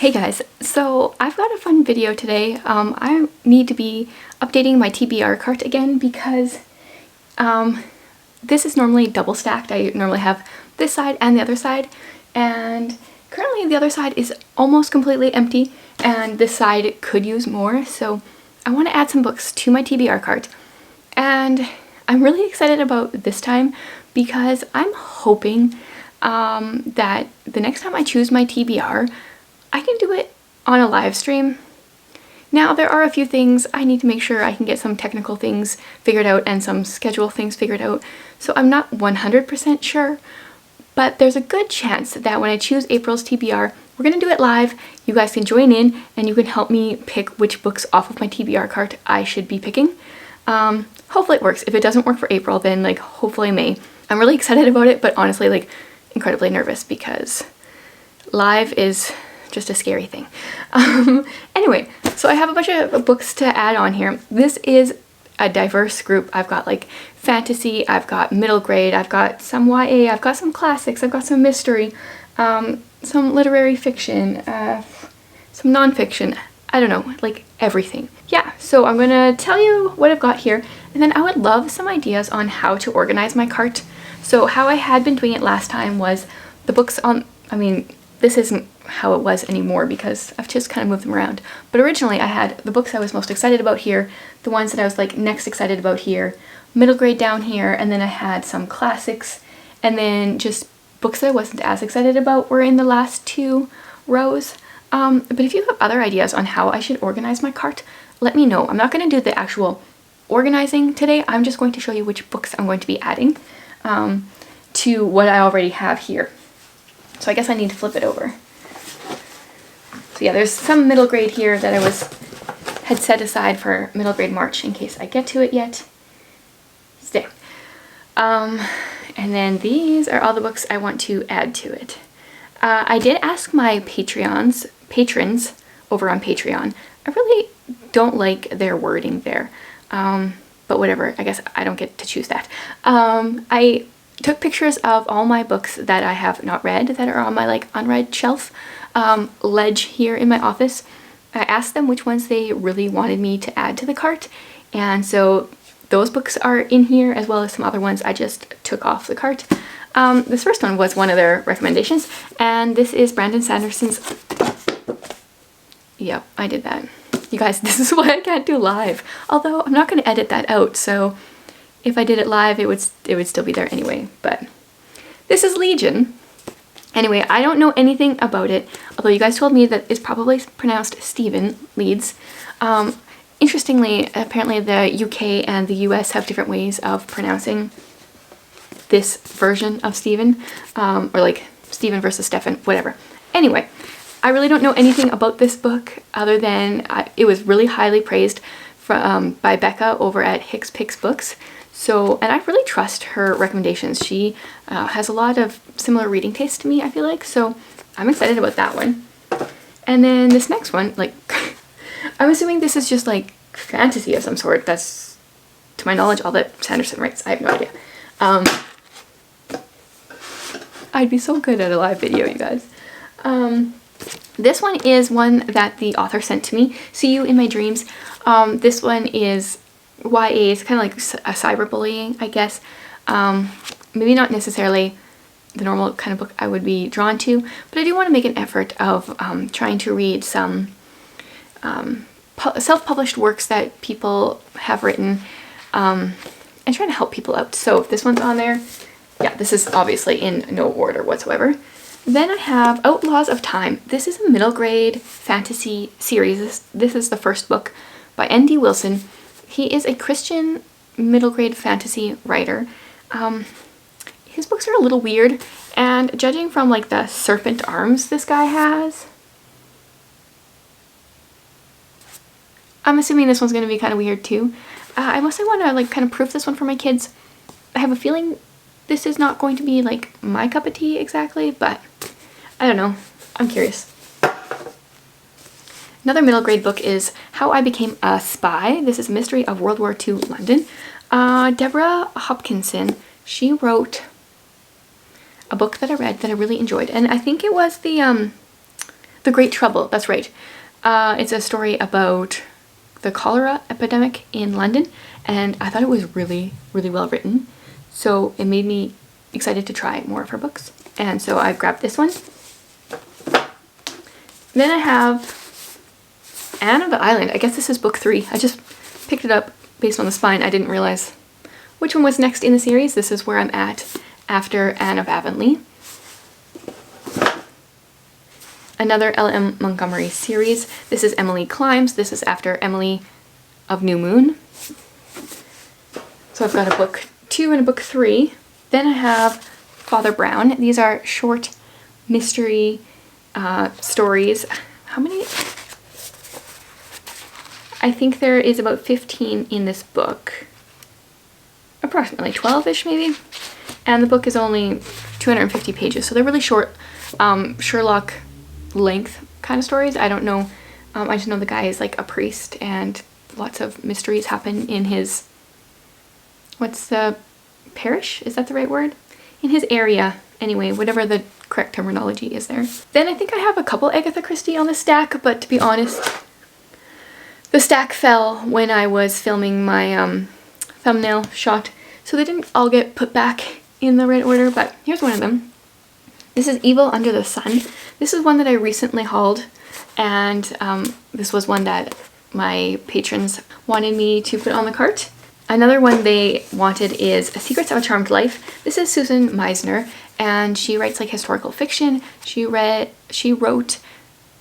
Hey guys, so I've got a fun video today. I need to be updating my TBR cart again because this is normally double stacked. I normally have this side and the other side, and currently the other side is almost completely empty and this side could use more, so I want to add some books to my TBR cart. And I'm really excited about this time because I'm hoping that the next time I choose my TBR, I can do it on a live stream. Now, there are a few things I need to make sure I can get some technical things figured out and some schedule things figured out, so I'm not 100% sure, but there's a good chance that when I choose April's TBR, we're going to do it live. You guys can join in and you can help me pick which books off of my TBR cart I should be picking. Hopefully it works. If it doesn't work for April, then hopefully May. I'm really excited about it, but honestly incredibly nervous because live is just a scary thing. Anyway, so I have a bunch of books to add on here. This is a diverse group. I've got fantasy, I've got middle grade, I've got some YA, I've got some classics, I've got some mystery, some literary fiction, some nonfiction. I don't know, everything. Yeah, so I'm gonna tell you what I've got here, and then I would love some ideas on how to organize my cart. So how I had been doing it last time was the books on, this isn't how it was anymore because I've just kind of moved them around. But originally I had the books I was most excited about here, the ones that I was next excited about here, middle grade down here, and then I had some classics, and then just books that I wasn't as excited about were in the last two rows. But if you have other ideas on how I should organize my cart, let me know. I'm not going to do the actual organizing today. I'm just going to show you which books I'm going to be adding to what I already have here. So I guess I need to flip it over. So yeah, there's some middle grade here that I had set aside for middle grade March in case I get to it yet. Stay. And then these are all the books I want to add to it. I did ask my patrons over on Patreon. I really don't like their wording there, but whatever. I guess I don't get to choose that. I took pictures of all my books that I have not read that are on my unread shelf ledge here in my office. I asked them which ones they really wanted me to add to the cart, and so those books are in here as well as some other ones I just took off the cart. This first one was one of their recommendations, and this is Brandon Sanderson's. Yep, I did that. You guys, this is why I can't do live. Although I'm not going to edit that out, so if I did it live, it would still be there anyway. But this is Legion. Anyway, I don't know anything about it, although you guys told me that it's probably pronounced Stephen Leeds. Interestingly, apparently the UK and the US have different ways of pronouncing this version of Stephen, or Stephen versus Stefan, whatever. Anyway, I really don't know anything about this book other than it was really highly praised by Becca over at Hicks Picks Books. So, and I really trust her recommendations. She has a lot of similar reading taste to me, I feel like, so I'm excited about that one. And then this next one, I'm assuming this is just fantasy of some sort. That's, to my knowledge, all that Sanderson writes. I have no idea. I'd be so good at a live video, you guys. This one is one that the author sent to me. See You in My Dreams. This one is YA. It's kind of like a cyberbullying, I guess. Maybe not necessarily the normal kind of book I would be drawn to, but I do want to make an effort of trying to read some self-published works that people have written and trying to help people out. So if this one's on there, yeah, this is obviously in no order whatsoever. Then I have Outlaws of Time. This is a middle grade fantasy series. This is the first book by N.D. Wilson. He is a Christian middle grade fantasy writer. His books are a little weird, and judging from the serpent arms this guy has, I'm assuming this one's going to be kind of weird too. I mostly want to kind of proof this one for my kids. I have a feeling this is not going to be my cup of tea exactly, but I don't know. I'm curious. Another middle grade book is How I Became a Spy. This is Mystery of World War II London. Deborah Hopkinson, she wrote a book that I read that I really enjoyed, and I think it was the The Great Trouble, that's right. It's a story about the cholera epidemic in London, and I thought it was really, really well written. So it made me excited to try more of her books. And so I grabbed this one. Then I have Anne of the Island. I guess this is book 3. I just picked it up based on the spine. I didn't realize which one was next in the series. This is where I'm at after Anne of Avonlea. Another L.M. Montgomery series. This is Emily Climbs. This is after Emily of New Moon. So I've got a book 2 and a book 3. Then I have Father Brown. These are short mystery stories. How many? I think there is about 15 in this book. Approximately 12-ish maybe. And the book is only 250 pages, so they're really short Sherlock length kind of stories. I don't know. I just know the guy is like a priest and lots of mysteries happen in his, what's the parish? Is that the right word? In his area. Anyway, whatever the correct terminology is there. Then I think I have a couple Agatha Christie on the stack, but to be honest, the stack fell when I was filming my thumbnail shot, so they didn't all get put back in the right order, but here's one of them. This is Evil Under the Sun. This is one that I recently hauled, and this was one that my patrons wanted me to put on the cart. Another one they wanted is Secrets of a Charmed Life. This is Susan Meisner, and she writes like historical fiction. She wrote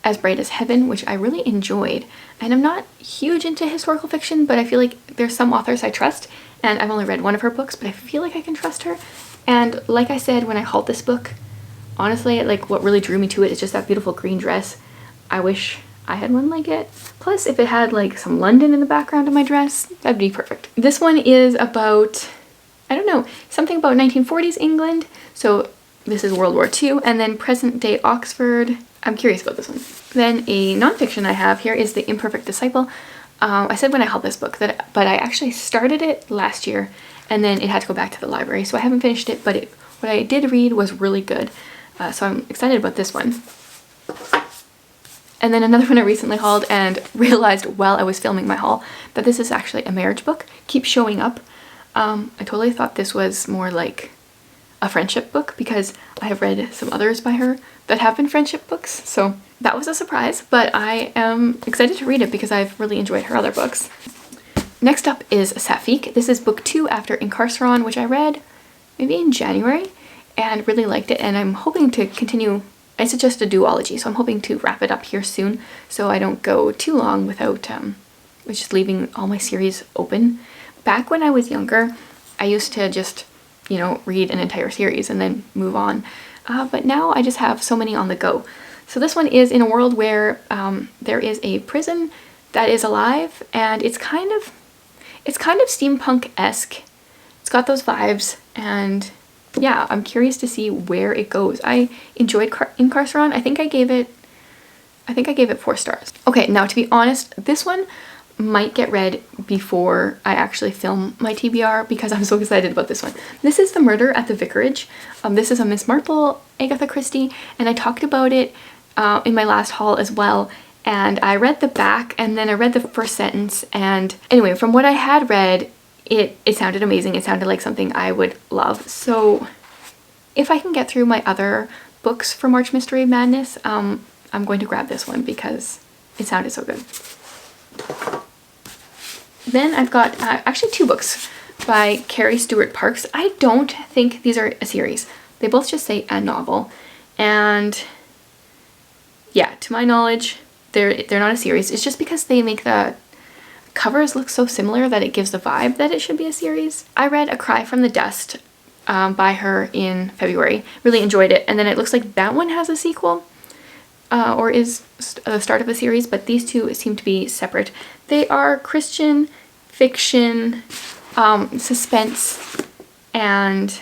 As Bright as Heaven, which I really enjoyed. And I'm not huge into historical fiction, but I feel like there's some authors I trust, and I've only read one of her books, but I feel like I can trust her. And like I said when I hauled this book, honestly, like what really drew me to it is just that beautiful green dress. I wish I had one like it. Plus, if it had like some London in the background of my dress, that'd be perfect. This one is about, I don't know, something about 1940s England. So this is World War II, and then present day Oxford. I'm curious about this one. Then a nonfiction I have here is The Imperfect Disciple. I said when I held this book that, but I actually started it last year, and then it had to go back to the library, so I haven't finished it, but what I did read was really good. So I'm excited about this one. And then another one I recently hauled and realized while I was filming my haul that this is actually a marriage book, Keep Showing Up. I totally thought this was more like a friendship book because I have read some others by her that have been friendship books. So that was a surprise, but I am excited to read it because I've really enjoyed her other books. Next up is Safiq. This is book 2 after Incarceron, which I read maybe in January and really liked it, and I'm hoping to continue. It's just a duology, so I'm hoping to wrap it up here soon so I don't go too long without just leaving all my series open. Back when I was younger, I used to just, you know, read an entire series and then move on. But now I just have so many on the go. So this one is in a world where there is a prison that is alive, and it's kind of steampunk-esque. It's got those vibes, and yeah, I'm curious to see where it goes. I enjoyed Incarceron. I think I gave it 4 stars. Okay, now to be honest, this one might get read before I actually film my TBR because I'm so excited about this one. This is The Murder at the Vicarage. This is a Miss Marple Agatha Christie, and I talked about it in my last haul as well. And I read the back, and then I read the first sentence, and anyway, from what I had read, it sounded amazing. It sounded like something I would love. So if I can get through my other books for March Mystery Madness, I'm going to grab this one because it sounded so good. Then I've got actually 2 books by Carrie Stewart Parks. I don't think these are a series. They both just say a novel. And yeah, to my knowledge, they're not a series. It's just because they make the covers look so similar that it gives the vibe that it should be a series. I read A Cry from the Dust by her in February. Really enjoyed it. And then it looks like that one has a sequel or is the start of a series, but these 2 seem to be separate. They are Christian fiction, suspense, and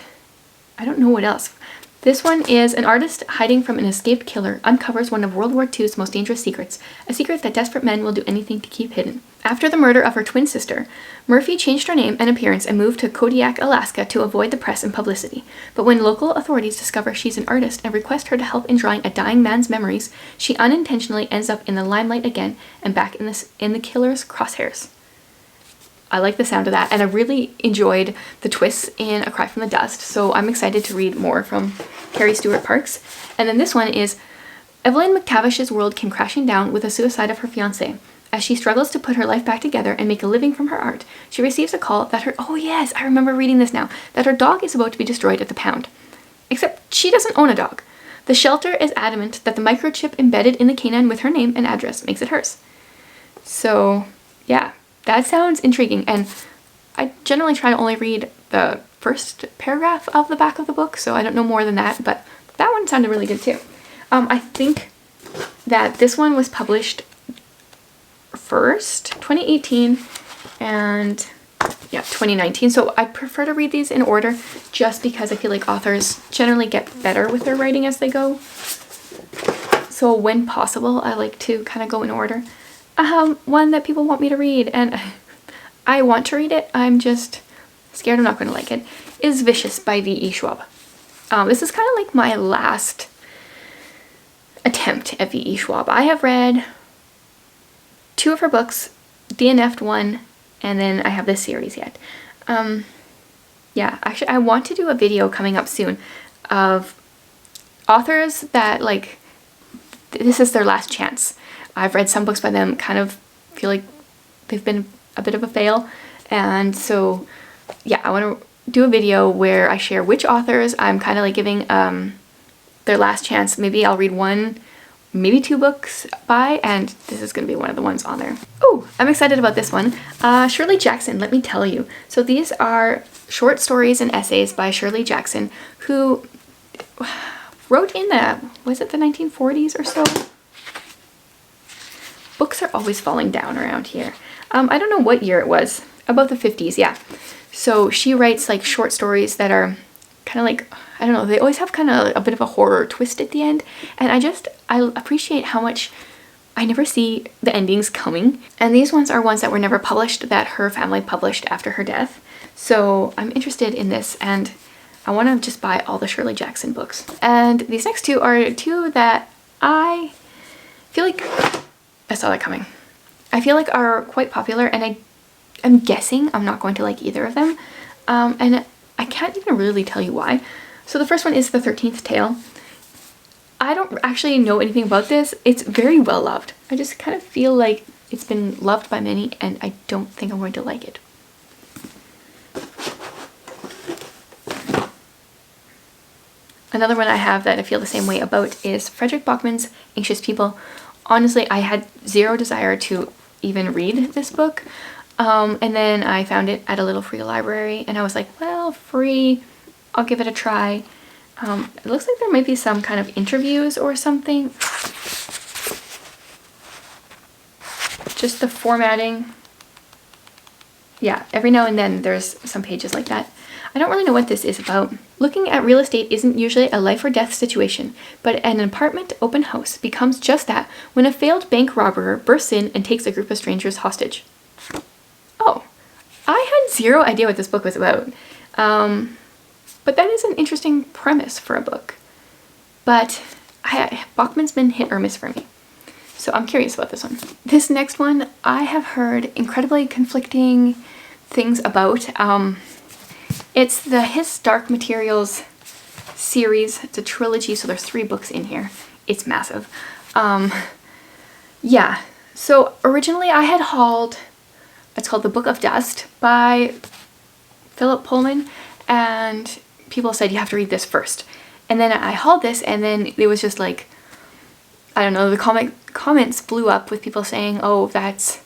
I don't know what else. This one is an artist hiding from an escaped killer uncovers one of World War II's most dangerous secrets, a secret that desperate men will do anything to keep hidden. After the murder of her twin sister, Murphy changed her name and appearance and moved to Kodiak, Alaska to avoid the press and publicity. But when local authorities discover she's an artist and request her to help in drawing a dying man's memories, she unintentionally ends up in the limelight again and back in the killer's crosshairs. I like the sound of that, and I really enjoyed the twists in A Cry from the Dust, so I'm excited to read more from Carrie Stewart Parks. And then this one is Evelyn McTavish's world came crashing down with the suicide of her fiancé. As she struggles to put her life back together and make a living from her art, she receives a call that her, oh yes, I remember reading this now, that her dog is about to be destroyed at the pound. Except she doesn't own a dog. The shelter is adamant that the microchip embedded in the canine with her name and address makes it hers. So, yeah. That sounds intriguing, and I generally try to only read the first paragraph of the back of the book, so I don't know more than that, but that one sounded really good too. I think that this one was published first, 2018, and yeah, 2019, so I prefer to read these in order just because I feel like authors generally get better with their writing as they go. So when possible, I like to kind of go in order. One that people want me to read, and I want to read it, I'm just scared I'm not going to like it, is Vicious by V.E. Schwab. This is kind of like my last attempt at V.E. Schwab. I have read 2 of her books, DNF'd one, and then I have this series yet. Yeah, actually I want to do a video coming up soon of authors that, like, this is their last chance. I've read some books by them, kind of feel like they've been a bit of a fail, and so yeah, I want to do a video where I share which authors I'm kind of like giving their last chance. Maybe I'll read 1, maybe 2 books by, and this is going to be one of the ones on there. Oh, I'm excited about this one. Shirley Jackson, let me tell you. So these are short stories and essays by Shirley Jackson, who wrote in the, was it the 1940s or so? Books are always falling down around here. I don't know what year it was. About the 50s, yeah. So she writes like short stories that are kind of like, I don't know, they always have kind of a bit of a horror twist at the end. And I appreciate how much I never see the endings coming. And these ones are ones that were never published, that her family published after her death. So I'm interested in this, and I want to just buy all the Shirley Jackson books. And these next 2 are 2 that I feel like, I saw that coming, I feel like are quite popular, and I'm guessing I'm not going to like either of them, and I can't even really tell you why. So the first one is The 13th Tale. I don't actually know anything about this. It's very well loved. I just kind of feel like it's been loved by many, and I don't think I'm going to like it. Another one I have that I feel the same way about is Frederick Bachmann's Anxious People. Honestly, I had zero desire to even read this book, and then I found it at a little free library, and I was like, well, free, I'll give it a try. It looks like there might be some kind of interviews or something. Just the formatting. Yeah, every now and then there's some pages like that. I don't really know what this is about. Looking at real estate isn't usually a life or death situation, but an apartment open house becomes just that when a failed bank robber bursts in and takes a group of strangers hostage. Oh, I had zero idea what this book was about. But that is an interesting premise for a book. But Bachmann's been hit or miss for me. So I'm curious about this one. This next one I have heard incredibly conflicting things about. It's the His Dark Materials series. It's a trilogy, so there's 3 books in here. It's massive. Yeah, so originally I had hauled, it's called The Book of Dust by Philip Pullman, and people said you have to read this first. And then I hauled this, and then it was just like, I don't know, the comments blew up with people saying, oh, that's,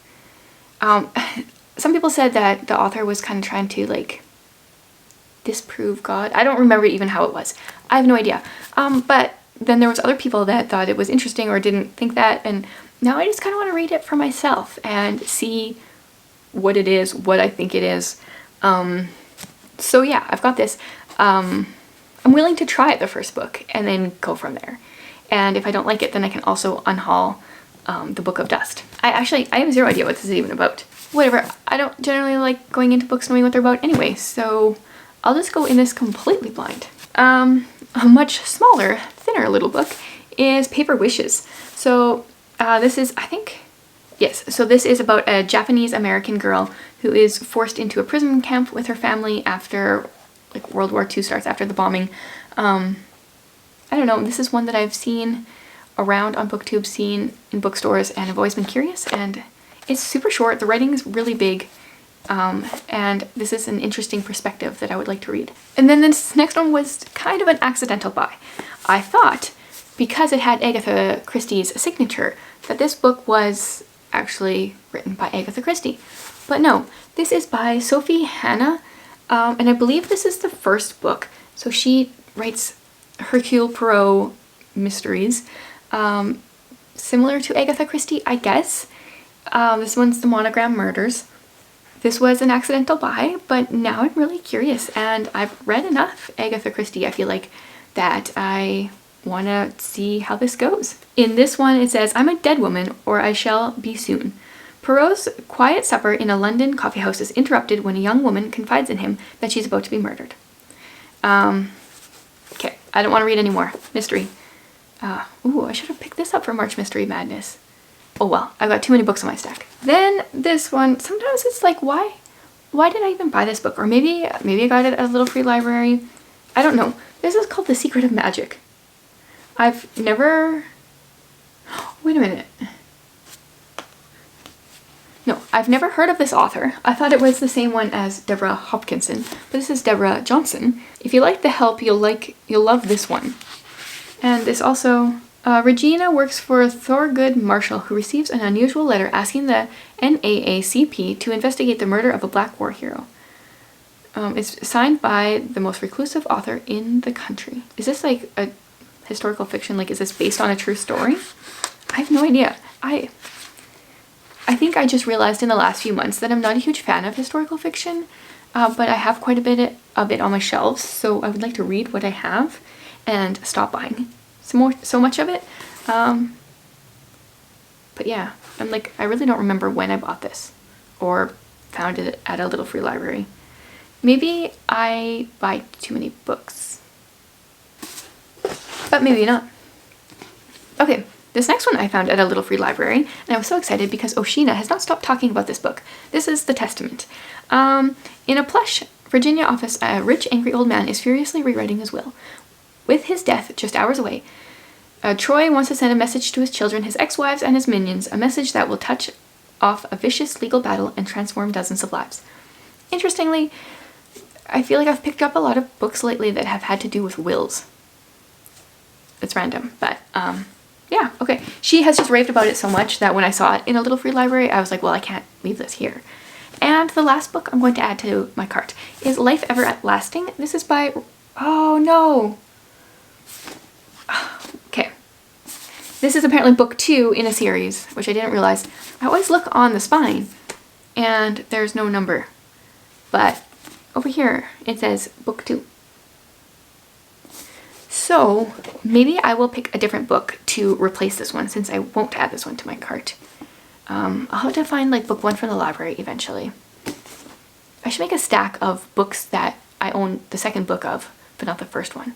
some people said that the author was kind of trying to like disprove God. I don't remember even how it was. I have no idea. But then there was other people that thought it was interesting or didn't think that, and now I just kind of want to read it for myself and see what it is, what I think it is. So yeah, I've got this. I'm I'm willing to try the first book and then go from there. And if I don't like it, then I can also unhaul the Book of Dust. I have zero idea what this is even about. Whatever, I don't generally like going into books knowing what they're about anyway, so I'll just go in this completely blind. A much smaller, thinner little book is Paper Wishes. So this is, I think, yes, so this is about a Japanese American girl who is forced into a prison camp with her family after like World War II starts, after the bombing. I don't know, this is one that I've seen around on BookTube, seen in bookstores, and I've always been curious, and it's super short, the writing is really big, and this is an interesting perspective that I would like to read. And then this next one was kind of an accidental buy. I thought, because it had Agatha Christie's signature, that this book was actually written by Agatha Christie. But no, this is by Sophie Hannah, and I believe this is the first book. So she writes Hercule Poirot mysteries, similar to Agatha Christie, I guess. This one's the Monogram Murders. This was an accidental buy, but now I'm really curious, and I've read enough Agatha Christie, I feel like, that I want to see how this goes. In this one it says, I'm a dead woman, or I shall be soon. Poirot's quiet supper in a London coffeehouse is interrupted when a young woman confides in him that she's about to be murdered. Okay, I don't want to read any more. Mystery. Ooh, I should have picked this up for March Mystery Madness. Oh well, I've got too many books on my stack. Then this one, sometimes it's like, why did I even buy this book? Or maybe I got it at a little free library. I don't know. This is called The Secret of Magic. I've never... Wait a minute. No, I've never heard of this author. I thought it was the same one as Deborah Hopkinson, but this is Deborah Johnson. If you like The Help, you'll love this one. And this also... Regina works for Thorgood Marshall, who receives an unusual letter asking the NAACP to investigate the murder of a Black war hero. It's signed by the most reclusive author in the country. Is this like a historical fiction? Like, is this based on a true story? I have no idea. I think I just realized in the last few months that I'm not a huge fan of historical fiction, but I have quite a bit of it on my shelves, so I would like to read what I have and stop buying so much of it. But yeah, I really don't remember when I bought this or found it at a little free library. Maybe I buy too many books, but maybe not. Okay, this next one I found at a little free library, and I was so excited because Oshina has not stopped talking about this book. This is The Testament. In a plush Virginia office, a rich, angry old man is furiously rewriting his will. With his death just hours away, Troy wants to send a message to his children, his ex-wives, and his minions, a message that will touch off a vicious legal battle and transform dozens of lives. Interestingly, I feel like I've picked up a lot of books lately that have had to do with wills. It's random, but yeah, okay. She has just raved about it so much that when I saw it in a little free library, I was like, well, I can't leave this here. And the last book I'm going to add to my cart is Life Everlasting. This is by... Oh, no! Okay. This is apparently book 2 in a series, which I didn't realize. I always look on the spine, and there's no number. But over here, it says book 2. So maybe I will pick a different book to replace this one, since I won't add this one to my cart. I'll have to find like book 1 from the library eventually. I should make a stack of books that I own the second book of, but not the first one,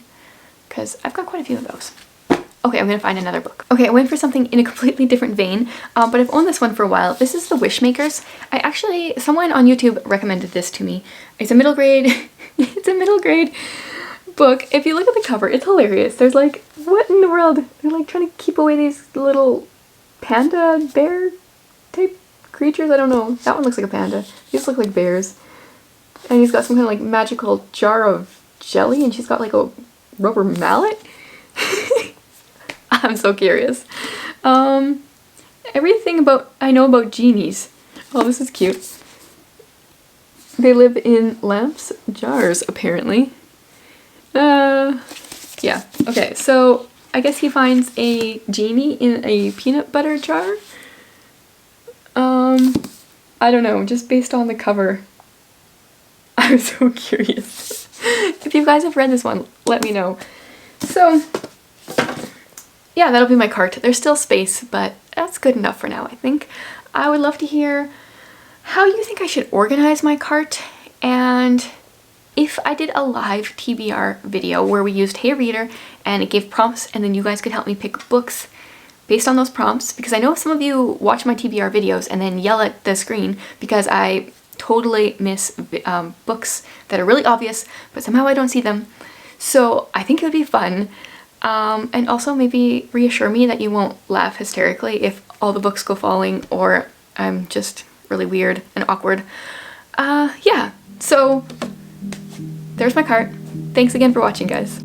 because I've got quite a few of those. Okay, I'm gonna find another book. Okay, I went for something in a completely different vein, but I've owned this one for a while. This is The Wishmakers. Someone on YouTube recommended this to me. It's a middle grade, it's a middle grade book. If you look at the cover, it's hilarious. There's like, what in the world? They're like trying to keep away these little panda bear type creatures. I don't know. That one looks like a panda. These look like bears. And he's got some kind of like magical jar of jelly, and she's got like a rubber mallet. I'm so curious. Everything I know about genies. Oh, this is cute. They live in lamps, jars, apparently. Yeah. Okay, so I guess he finds a genie in a peanut butter jar. I don't know, just based on the cover. I'm so curious. If you guys have read this one, let me know. So yeah, that'll be my cart. There's still space, but that's good enough for now, I think. I would love to hear how you think I should organize my cart, and if I did a live TBR video where we used Hey Reader and it gave prompts and then you guys could help me pick books based on those prompts, because I know some of you watch my TBR videos and then yell at the screen because I totally miss books that are really obvious, but somehow I don't see them. So I think it would be fun. And also maybe reassure me that you won't laugh hysterically if all the books go falling or I'm just really weird and awkward. Yeah, so there's my cart. Thanks again for watching, guys.